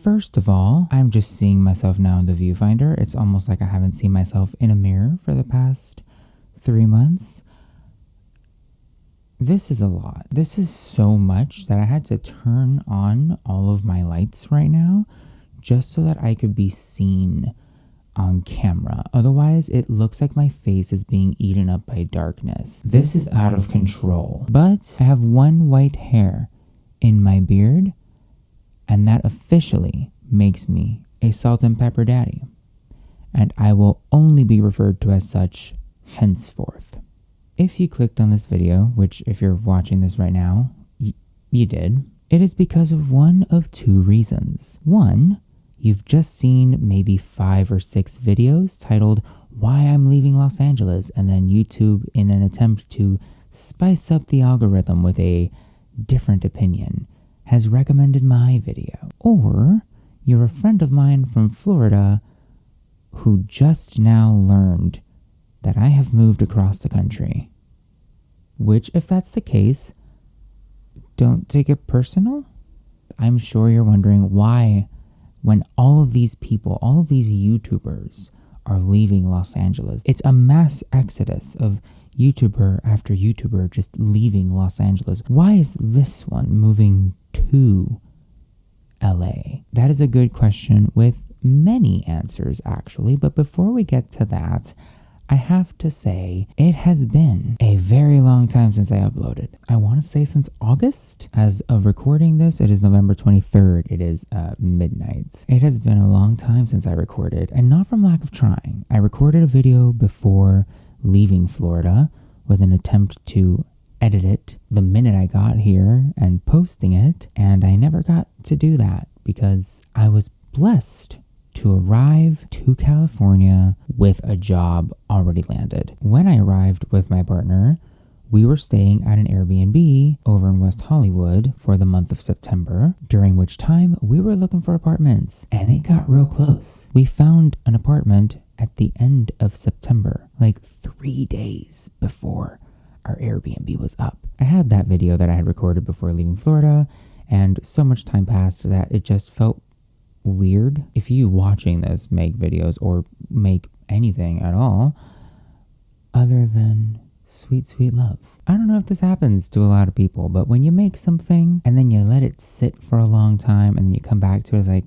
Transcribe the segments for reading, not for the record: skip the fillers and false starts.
First of all, I'm just seeing myself now in the viewfinder. It's almost like I haven't seen myself in a mirror for the past 3 months. This is a lot. This is so much that I had to turn on all of my lights right now just so that I could be seen on camera. Otherwise, it looks like my face is being eaten up by darkness. This is out of control. But I have one white hair in my beard, and that officially makes me a salt and pepper daddy. And I will only be referred to as such henceforth. If you clicked on this video, which if you're watching this right now, you did, it is because of one of two reasons. One, you've just seen maybe 5 or 6 videos titled Why I'm Leaving Los Angeles, and then YouTube, in an attempt to spice up the algorithm with a different opinion, has recommended my video. Or you're a friend of mine from Florida who just now learned that I have moved across the country. Which, if that's the case, don't take it personal. I'm sure you're wondering why, when all of these people, all of these YouTubers are leaving Los Angeles. It's a mass exodus of YouTuber after YouTuber just leaving Los Angeles. Why is this one moving to LA? That is a good question with many answers, actually. But before we get to that, I have to say, it has been a very long time since I uploaded. I want to say since August. As of recording this, it is November 23rd. It is midnight. It has been a long time since I recorded, and not from lack of trying. I recorded a video before leaving Florida with an attempt to edit it the minute I got here and posting it, and I never got to do that because I was blessed to arrive to California with a job already landed. When I arrived with my partner, we were staying at an Airbnb over in West Hollywood for the month of September, during which time we were looking for apartments, and it got real close. We found an apartment at the end of September, like 3 days before our Airbnb was up. I had that video that I had recorded before leaving Florida, and so much time passed that it just felt weird. If you watching this make videos or make anything at all other than sweet, sweet love. I don't know if this happens to a lot of people, but when you make something and then you let it sit for a long time and then you come back to it, it's like,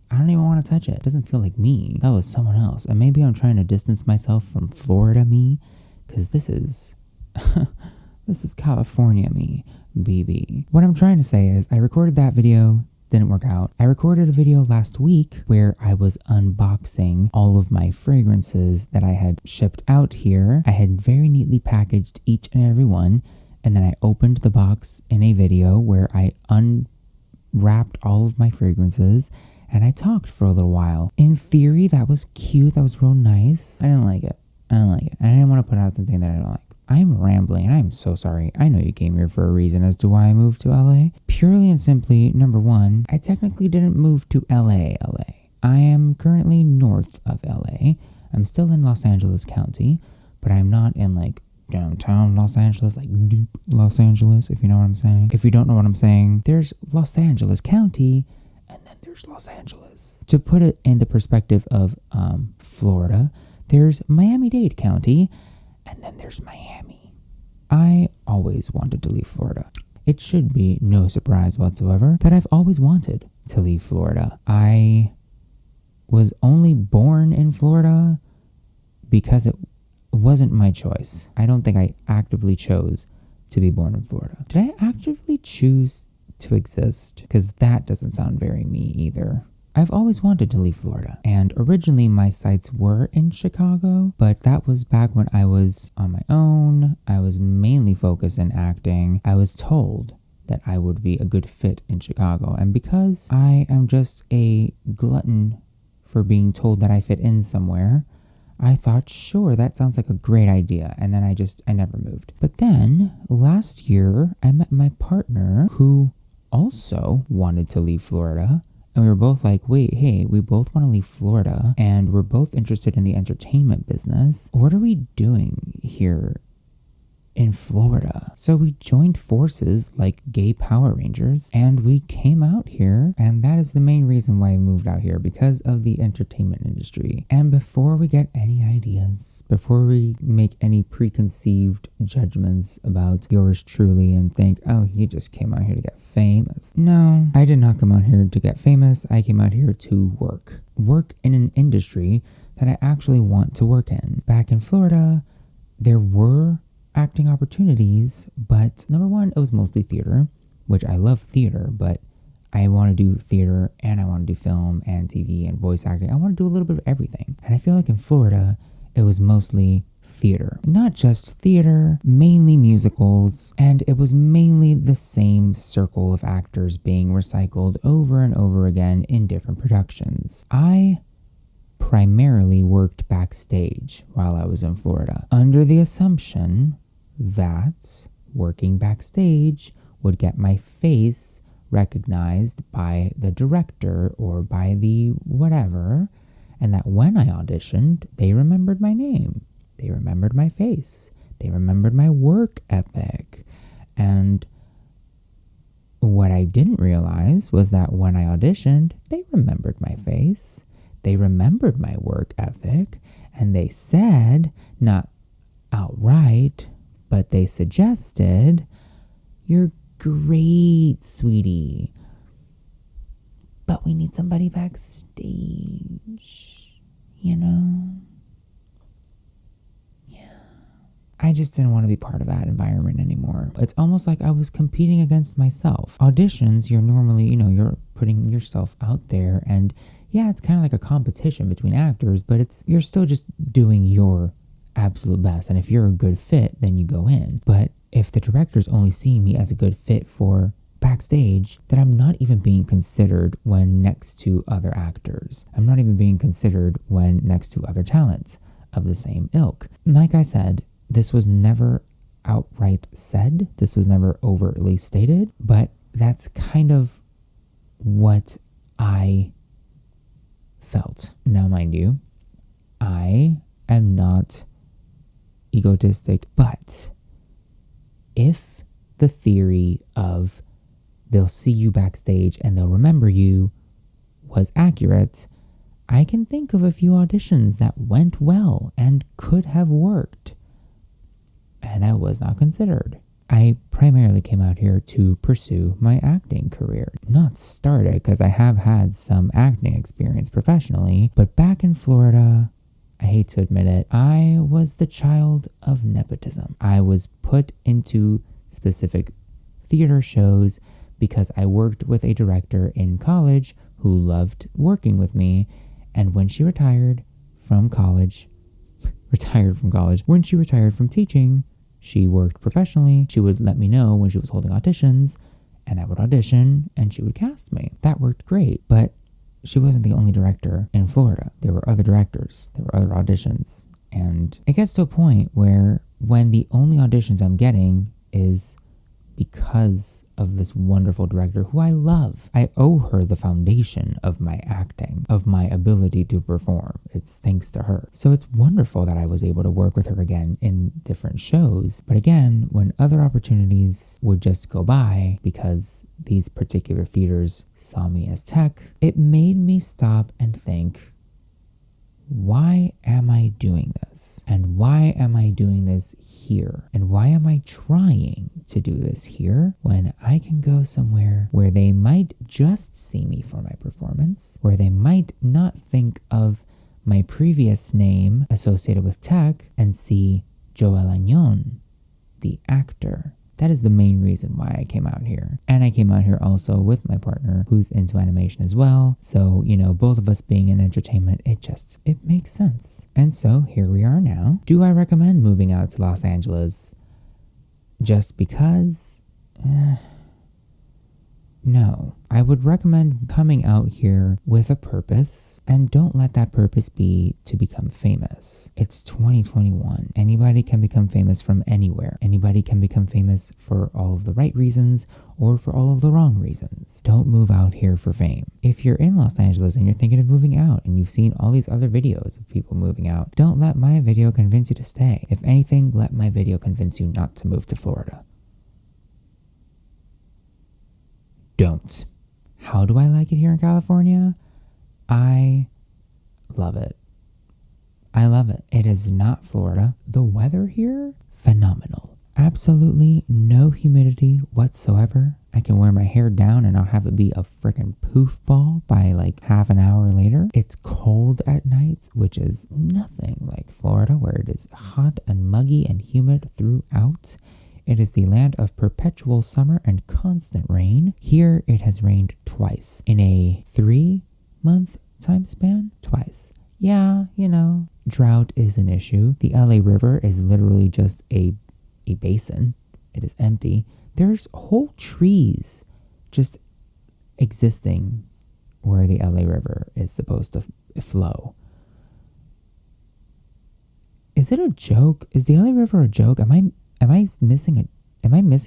I don't even want to touch it. It doesn't feel like me. That was someone else. And maybe I'm trying to distance myself from Florida me, because this is this is California me, BB. What I'm trying to say is I recorded that video, didn't work out. I recorded a video last week where I was unboxing all of my fragrances that I had shipped out here. I had very neatly packaged each and every one, and then I opened the box in a video where I unwrapped all of my fragrances and I talked for a little while. In theory, that was cute. That was real nice. I didn't like it. I didn't want to put out something that I don't like. I'm rambling and I'm so sorry. I know you came here for a reason as to why I moved to LA. Purely and simply, number one, I technically didn't move to LA. I am currently north of LA. I'm still in Los Angeles County, but I'm not in like downtown Los Angeles, like deep Los Angeles, if you know what I'm saying. If you don't know what I'm saying, there's Los Angeles County and then there's Los Angeles. To put it in the perspective of Florida, there's Miami-Dade County, and then there's Miami. I always wanted to leave Florida. It should be no surprise whatsoever that I've always wanted to leave Florida. I was only born in Florida because it wasn't my choice. I don't think I actively chose to be born in Florida. Did I actively choose to exist? Because that doesn't sound very me either. I've always wanted to leave Florida, and originally my sights were in Chicago, but that was back when I was on my own. I was mainly focused in acting. I was told that I would be a good fit in Chicago, and because I am just a glutton for being told that I fit in somewhere, I thought, sure, that sounds like a great idea, and then I never moved. But then, last year, I met my partner who also wanted to leave Florida. And we were both like, wait, hey, we both want to leave Florida and we're both interested in the entertainment business. What are we doing here in Florida. So we joined forces like gay Power Rangers and we came out here, and that is the main reason why I moved out here, because of the entertainment industry. And before we get any ideas, before we make any preconceived judgments about yours truly and think, oh, you just came out here to get famous. No, I did not come out here to get famous. I came out here to work in an industry that I actually want to work in. Back in Florida, there were acting opportunities, but number one, it was mostly theater, which I love theater, but I want to do theater and I want to do film and TV and voice acting. I want to do a little bit of everything. And I feel like in Florida, it was mostly theater. Not just theater, mainly musicals, and it was mainly the same circle of actors being recycled over and over again in different productions. I primarily worked backstage while I was in Florida, under the assumption that working backstage would get my face recognized by the director or by the whatever, and that when I auditioned, they remembered my name, they remembered my face, they remembered my work ethic. And what I didn't realize was that when I auditioned, they remembered my face, they remembered my work ethic, and they said, not outright, but they suggested, "You're great, sweetie, but we need somebody backstage, you know?" Yeah. I just didn't want to be part of that environment anymore. It's almost like I was competing against myself. Auditions, you're normally, you're putting yourself out there, and yeah, it's kind of like a competition between actors, but you're still just doing your absolute best. And if you're a good fit, then you go in. But if the director's only seeing me as a good fit for backstage, then I'm not even being considered when next to other actors. I'm not even being considered when next to other talents of the same ilk. Like I said, this was never outright said. This was never overtly stated, but that's kind of what I felt. Now, mind you, I am not egotistic, but if the theory of they'll see you backstage and they'll remember you was accurate, I can think of a few auditions that went well and could have worked, and I was not considered. I primarily came out here to pursue my acting career. Not started, because I have had some acting experience professionally, but back in Florida, I hate to admit it, I was the child of nepotism. I was put into specific theater shows because I worked with a director in college who loved working with me, and when she retired from college, when she retired from teaching, she worked professionally. She would let me know when she was holding auditions, and I would audition, and she would cast me. That worked great, but she wasn't the only director in Florida. There were other directors, there were other auditions, and it gets to a point where when the only auditions I'm getting is because of this wonderful director who I love. I owe her the foundation of my acting, of my ability to perform. It's thanks to her. So it's wonderful that I was able to work with her again in different shows. But again, when other opportunities would just go by because these particular theaters saw me as tech, it made me stop and think, why am I doing this? And why am I doing this here? And why am I trying to do this here when I can go somewhere where they might just see me for my performance, where they might not think of my previous name associated with tech and see Joel Añón, the actor. That is the main reason why I came out here. And I came out here also with my partner who's into animation as well. So, both of us being in entertainment, it makes sense. And so here we are now. Do I recommend moving out to Los Angeles just because? No, I would recommend coming out here with a purpose, and don't let that purpose be to become famous. It's 2021. Anybody can become famous from anywhere. Anybody can become famous for all of the right reasons or for all of the wrong reasons. Don't move out here for fame. If you're in Los Angeles and you're thinking of moving out and you've seen all these other videos of people moving out, don't let my video convince you to stay. If anything, let my video convince you not to move to Florida. Don't. How do I like it here in California? I love it. I love it. It is not Florida. The weather here, phenomenal. Absolutely no humidity whatsoever. I can wear my hair down and not have it be a freaking poof ball by like half an hour later. It's cold at nights, which is nothing like Florida, where it is hot and muggy and humid throughout. It is the land of perpetual summer and constant rain. Here, it has rained twice. In a 3-month time span, twice. Yeah, you know, drought is an issue. The LA River is literally just a basin. It is empty. There's whole trees just existing where the LA River is supposed to flow. Is it a joke? Is the LA River a joke? Am I missing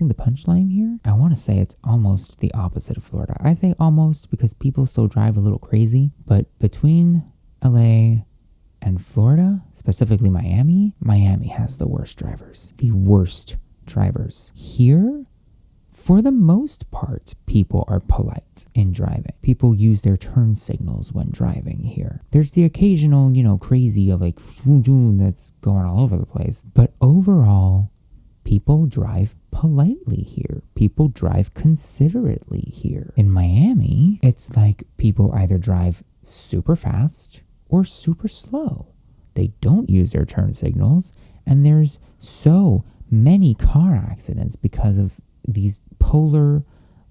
the punchline here? I want to say it's almost the opposite of Florida. I say almost because people still drive a little crazy, but between LA and Florida, specifically Miami has the worst drivers. The worst drivers. Here, for the most part, people are polite in driving. People use their turn signals when driving here. There's the occasional, crazy of like that's going all over the place, but overall, people drive politely here. People drive considerately here. In Miami, it's like people either drive super fast or super slow. They don't use their turn signals, and there's so many car accidents because of these polar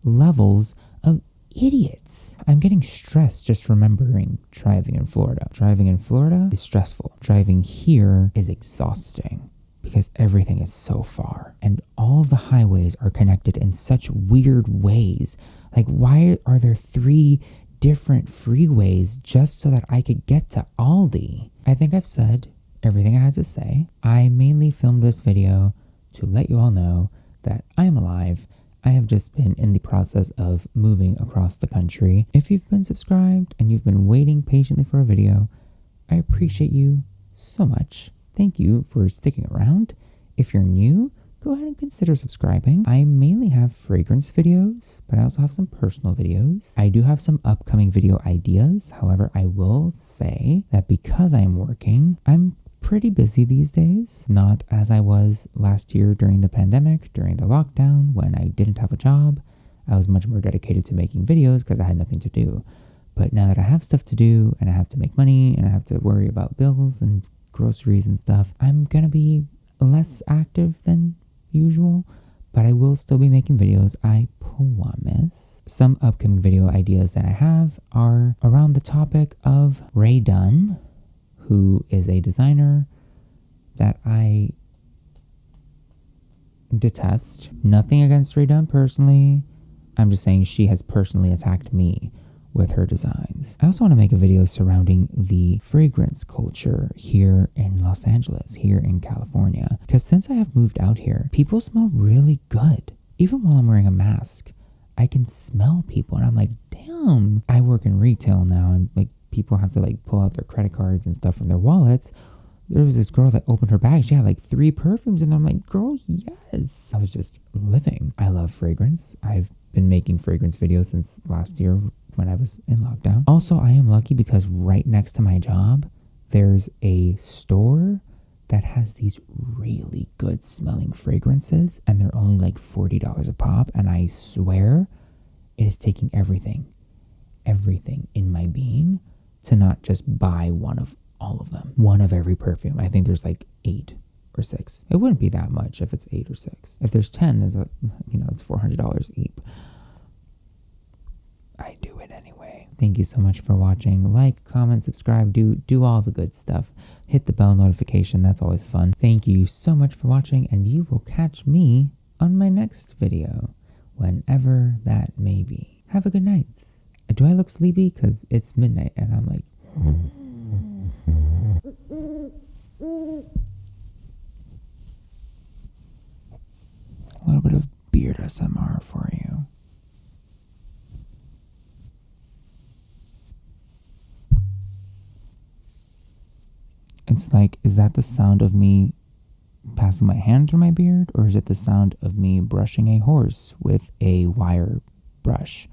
levels of idiots. I'm getting stressed just remembering driving in Florida. Driving in Florida is stressful. Driving here is exhausting, because everything is so far and all of the highways are connected in such weird ways. Like, why are there 3 different freeways just so that I could get to Aldi? I think I've said everything I had to say. I mainly filmed this video to let you all know that I am alive. I have just been in the process of moving across the country. If you've been subscribed and you've been waiting patiently for a video, I appreciate you so much. Thank you for sticking around. If you're new, go ahead and consider subscribing. I mainly have fragrance videos, but I also have some personal videos. I do have some upcoming video ideas. However, I will say that because I am working, I'm pretty busy these days. Not as I was last year during the pandemic, during the lockdown, when I didn't have a job. I was much more dedicated to making videos because I had nothing to do. But now that I have stuff to do and I have to make money and I have to worry about bills and groceries and stuff, I'm gonna be less active than usual, but I will still be making videos, I promise. Some upcoming video ideas that I have are around the topic of Ray Dunn, who is a designer that I detest. Nothing against Ray Dunn personally. I'm just saying she has personally attacked me with her designs. I also want to make a video surrounding the fragrance culture here in Los Angeles, here in California. Because since I have moved out here, people smell really good. Even while I'm wearing a mask, I can smell people and I'm like, damn. I work in retail now and like people have to like pull out their credit cards and stuff from their wallets. There was this girl that opened her bag. She had like 3 perfumes and I'm like, girl, yes. I was just living. I love fragrance. I've been making fragrance videos since last year when I was in lockdown. Also, I am lucky because right next to my job, there's a store that has these really good smelling fragrances and they're only like $40 a pop. And I swear it is taking everything in my being to not just buy one of all of them. One of every perfume. I think there's like 8 or 6. It wouldn't be that much if it's 8 or 6. If there's 10, there's it's $400 each. I do it anyway. Thank you so much for watching. Like, comment, subscribe, do all the good stuff. Hit the bell notification. That's always fun. Thank you so much for watching, and you will catch me on my next video, whenever that may be. have a good night. Do I look sleepy? Because it's midnight and I'm like... A little bit of beard SMR for you. It's like, is that the sound of me passing my hand through my beard, or is it the sound of me brushing a horse with a wire brush?